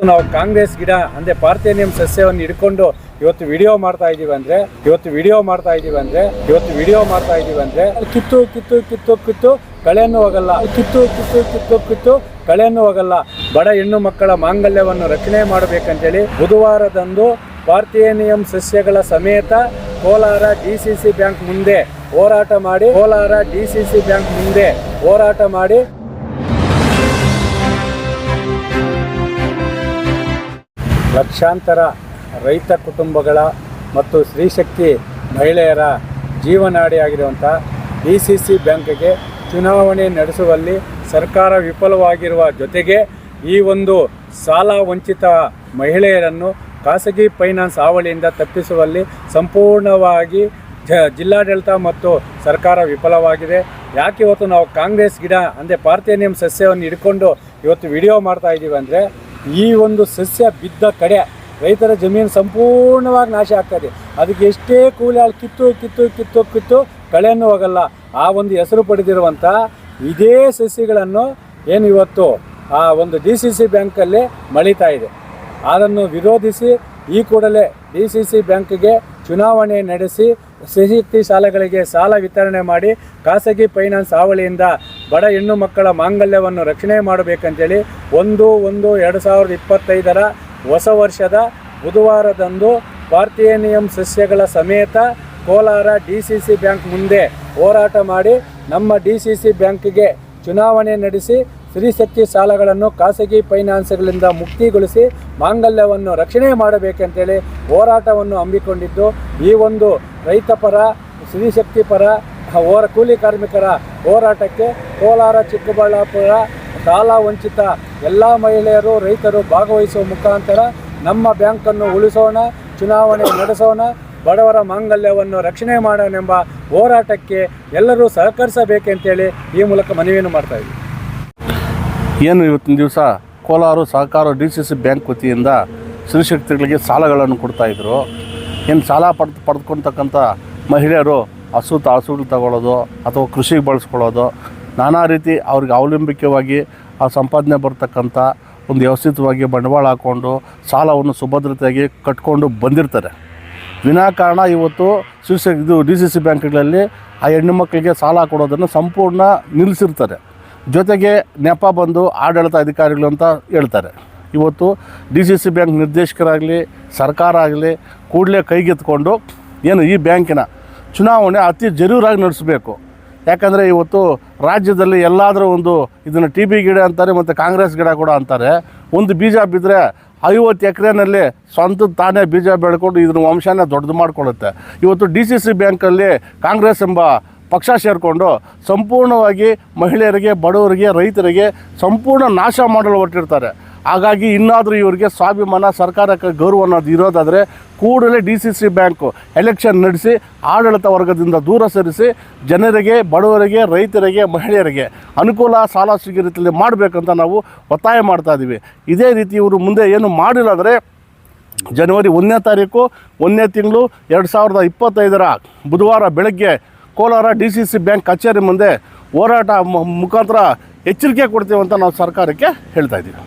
ನಾವು ಕಾಂಗ್ರೆಸ್ ಗಿಡ ಅಂದರೆ ಪಾರ್ಥೇನಿಯಂ ಸಸ್ಯವನ್ನು ಹಿಡ್ಕೊಂಡು ಇವತ್ತು ವಿಡಿಯೋ ಮಾಡ್ತಾ ಇದ್ದೀವಿ ಅಂದ್ರೆ ಕಿತ್ತು ಕಳೆಯನ್ನು ಹೋಗಲ್ಲ, ಕಿತ್ತು ಕಳೆಯನ್ನು ಹೋಗಲ್ಲ. ಬಡ ಹೆಣ್ಣು ಮಕ್ಕಳ ಮಾಂಗಲ್ಯವನ್ನು ರಕ್ಷಣೆ ಮಾಡಬೇಕಂತೇಳಿ ಬುಧವಾರದಂದು ಪಾರ್ಥೇನಿಯಂ ಸಸ್ಯಗಳ ಸಮೇತ ಕೋಲಾರ DCC ಬ್ಯಾಂಕ್ ಮುಂದೆ ಹೋರಾಟ ಮಾಡಿ ಲಕ್ಷಾಂತರ ರೈತ ಕುಟುಂಬಗಳ ಮತ್ತು ಸ್ತ್ರೀಶಕ್ತಿ ಮಹಿಳೆಯರ ಜೀವನಾಡಿಯಾಗಿರುವಂಥ DCC ಬ್ಯಾಂಕ್ಗೆ ಚುನಾವಣೆ ನಡೆಸುವಲ್ಲಿ ಸರ್ಕಾರ ವಿಫಲವಾಗಿರುವ ಜೊತೆಗೆ ಈ ಒಂದು ಸಾಲ ವಂಚಿತ ಮಹಿಳೆಯರನ್ನು ಖಾಸಗಿ ಫೈನಾನ್ಸ್ ಹಾವಳಿಯಿಂದ ತಪ್ಪಿಸುವಲ್ಲಿ ಸಂಪೂರ್ಣವಾಗಿ ಜಿಲ್ಲಾಡಳಿತ ಮತ್ತು ಸರ್ಕಾರ ವಿಫಲವಾಗಿದೆ. ಯಾಕೆ ಇವತ್ತು ನಾವು ಕಾಂಗ್ರೆಸ್ ಗಿಡ ಅಂದರೆ ಪಾರ್ಥೇನಿಯಂ ಸಸ್ಯವನ್ನು ಹಿಡ್ಕೊಂಡು ಇವತ್ತು ವಿಡಿಯೋ ಮಾಡ್ತಾ ಇದ್ದೀವಿ ಅಂದರೆ ಈ ಒಂದು ಸಸ್ಯ ಬಿದ್ದ ಕಡೆ ರೈತರ ಜಮೀನು ಸಂಪೂರ್ಣವಾಗಿ ನಾಶ ಆಗ್ತದೆ. ಅದಕ್ಕೆ ಎಷ್ಟೇ ಕೂಲಿ ಆಳು ಕಿತ್ತು ಕಳೆಯನ್ನು ಹೋಗಲ್ಲ. ಆ ಒಂದು ಹೆಸರು ಪಡೆದಿರುವಂಥ ಇದೇ ಸಸ್ಯಗಳನ್ನು ಏನು ಇವತ್ತು ಆ ಒಂದು DCC ಬ್ಯಾಂಕಲ್ಲಿ ಮಳಿತಾ ಇದೆ. ಅದನ್ನು ವಿರೋಧಿಸಿ ಈ ಕೂಡಲೇ DCC ಬ್ಯಾಂಕ್ಗೆ ಚುನಾವಣೆ ನಡೆಸಿ ಸ್ತ್ರೀಶಕ್ತಿ ಶಾಲೆಗಳಿಗೆ ಸಾಲ ವಿತರಣೆ ಮಾಡಿ ಖಾಸಗಿ ಫೈನಾನ್ಸ್ ಹಾವಳಿಯಿಂದ ಬಡ ಹೆಣ್ಣು ಮಕ್ಕಳ ಮಾಂಗಲ್ಯವನ್ನು ರಕ್ಷಣೆ ಮಾಡಬೇಕಂತೇಳಿ 1/1/2025 ಹೊಸ ವರ್ಷದ ಬುಧವಾರದಂದು ಪಾರ್ಥೇನಿಯಂ ಸಸ್ಯಗಳ ಸಮೇತ ಕೋಲಾರ DCC ಬ್ಯಾಂಕ್ ಮುಂದೆ ಹೋರಾಟ ಮಾಡಿ ನಮ್ಮ DCC ಬ್ಯಾಂಕ್ಗೆ ಚುನಾವಣೆ ನಡೆಸಿ ಸ್ತ್ರೀಶಕ್ತಿ ಸಾಲಗಳನ್ನು ಖಾಸಗಿ ಫೈನಾನ್ಸ್ಗಳಿಂದ ಮುಕ್ತಿಗೊಳಿಸಿ ಮಾಂಗಲ್ಯವನ್ನು ರಕ್ಷಣೆ ಮಾಡಬೇಕಂತೇಳಿ ಹೋರಾಟವನ್ನು ಹಮ್ಮಿಕೊಂಡಿದ್ದು, ಈ ಒಂದು ರೈತಪರ ಸ್ತ್ರೀಶಕ್ತಿ ಪರ ಕೂಲಿ ಕಾರ್ಮಿಕರ ಹೋರಾಟಕ್ಕೆ ಕೋಲಾರ, ಚಿಕ್ಕಬಳ್ಳಾಪುರ ಸಾಲ ವಂಚಿತ ಎಲ್ಲ ಮಹಿಳೆಯರು, ರೈತರು ಭಾಗವಹಿಸುವ ಮುಖಾಂತರ ನಮ್ಮ ಬ್ಯಾಂಕನ್ನು ಉಳಿಸೋಣ, ಚುನಾವಣೆ ನಡೆಸೋಣ, ಬಡವರ ಮಾಂಗಲ್ಯವನ್ನು ರಕ್ಷಣೆ ಮಾಡೋಣೆಂಬ ಹೋರಾಟಕ್ಕೆ ಎಲ್ಲರೂ ಸಹಕರಿಸಬೇಕೆಂತೇಳಿ ಈ ಮೂಲಕ ಮನವಿಯನ್ನು ಮಾಡ್ತಾಯಿದ್ದೀವಿ. ಏನು ಇವತ್ತಿನ ದಿವಸ ಕೋಲಾರ ಸಹಕಾರ DCC ಬ್ಯಾಂಕ್ ವತಿಯಿಂದ ಸ್ತ್ರೀಶಕ್ತಿಗಳಿಗೆ ಸಾಲಗಳನ್ನು ಕೊಡ್ತಾಯಿದ್ರು. ಏನು ಸಾಲ ಪಡೆದುಕೊಳ್ತಕ್ಕಂಥ ಮಹಿಳೆಯರು ಹಸುಗಳು ತಗೊಳ್ಳೋದು ಅಥವಾ ಕೃಷಿಗೆ ಬಳಸ್ಕೊಳ್ಳೋದು, ನಾನಾ ರೀತಿ ಅವ್ರಿಗೆ ಅವಲಂಬಿತವಾಗಿ ಆ ಸಂಪಾದನೆ ಬರ್ತಕ್ಕಂಥ ಒಂದು ವ್ಯವಸ್ಥಿತವಾಗಿ ಬಂಡವಾಳ ಹಾಕ್ಕೊಂಡು ಸಾಲವನ್ನು ಸುಭದ್ರತೆಯಾಗಿ ಕಟ್ಕೊಂಡು ಬಂದಿರ್ತಾರೆ. ವಿನಾಕಾರಣ ಇವತ್ತು DCC ಬ್ಯಾಂಕ್ಗಳಲ್ಲಿ ಆ ಹೆಣ್ಣು ಮಕ್ಕಳಿಗೆ ಸಾಲ ಕೊಡೋದನ್ನು ಸಂಪೂರ್ಣ ನಿಲ್ಲಿಸಿರ್ತಾರೆ. ಜೊತೆಗೆ ನೆಪ ಬಂದು ಆಡಳಿತ ಅಧಿಕಾರಿಗಳು ಅಂತ ಹೇಳ್ತಾರೆ. ಇವತ್ತು DCC ಬ್ಯಾಂಕ್ ನಿರ್ದೇಶಕರಾಗಲಿ ಸರ್ಕಾರ ಆಗಲಿ ಕೂಡಲೇ ಕೈಗೆತ್ಕೊಂಡು ಏನು ಈ ಬ್ಯಾಂಕಿನ ಚುನಾವಣೆ ಅತಿ ಜರೂರಾಗಿ ನಡೆಸಬೇಕು. ಯಾಕಂದರೆ ಇವತ್ತು ರಾಜ್ಯದಲ್ಲಿ ಎಲ್ಲಾದರೂ ಒಂದು ಇದನ್ನು TB ಗಿಡ ಅಂತಾರೆ ಮತ್ತು ಕಾಂಗ್ರೆಸ್ ಗಿಡ ಕೂಡ ಅಂತಾರೆ. ಒಂದು ಬೀಜ ಬಿದ್ದರೆ 50 ಎಕರೆನಲ್ಲಿ ಸ್ವಂತ ತಾನೇ ಬೀಜ ಬೆಳ್ಕೊಂಡು ಇದನ್ನ ವಂಶನ ದೊಡ್ಡದು ಮಾಡಿಕೊಳ್ಳುತ್ತೆ. ಇವತ್ತು DCC ಬ್ಯಾಂಕಲ್ಲಿ ಕಾಂಗ್ರೆಸ್ ಎಂಬ ಪಕ್ಷ ಸೇರಿಕೊಂಡು ಸಂಪೂರ್ಣವಾಗಿ ಮಹಿಳೆಯರಿಗೆ, ಬಡವರಿಗೆ, ರೈತರಿಗೆ ಸಂಪೂರ್ಣ ನಾಶ ಮಾಡಲು ಹೊರಟಿರ್ತಾರೆ. ಹಾಗಾಗಿ ಇನ್ನಾದರೂ ಇವರಿಗೆ ಸ್ವಾಭಿಮಾನ, ಸರ್ಕಾರಕ್ಕೆ ಗೌರವ ಅನ್ನೋದು ಇರೋದಾದರೆ ಕೂಡಲೇ DCC ಬ್ಯಾಂಕು ಎಲೆಕ್ಷನ್ ನಡೆಸಿ ಆಡಳಿತ ವರ್ಗದಿಂದ ದೂರ ಸರಿಸಿ ಜನರಿಗೆ, ಬಡವರಿಗೆ, ರೈತರಿಗೆ, ಮಹಿಳೆಯರಿಗೆ ಅನುಕೂಲ ಸಾಲ ಸಿಗೋ ರೀತಿಯಲ್ಲಿ ಮಾಡಬೇಕಂತ ನಾವು ಒತ್ತಾಯ ಮಾಡ್ತಾಯಿದ್ದೀವಿ. ಇದೇ ರೀತಿ ಇವರು ಮುಂದೆ ಏನು ಮಾಡಿಲ್ಲ ಅಂದರೆ ಜನವರಿ 1ನೇ ತಾರೀಕು 1ನೇ ತಿಂಗಳು 2025 ಬುಧವಾರ ಬೆಳಗ್ಗೆ ಕೋಲಾರ DCC ಬ್ಯಾಂಕ್ ಕಚೇರಿ ಮುಂದೆ ಹೋರಾಟ ಮುಖಾಂತರ ಎಚ್ಚರಿಕೆ ಕೊಡ್ತೀವಿ ಅಂತ ನಾವು ಸರ್ಕಾರಕ್ಕೆ ಹೇಳ್ತಾಯಿದ್ದೀವಿ.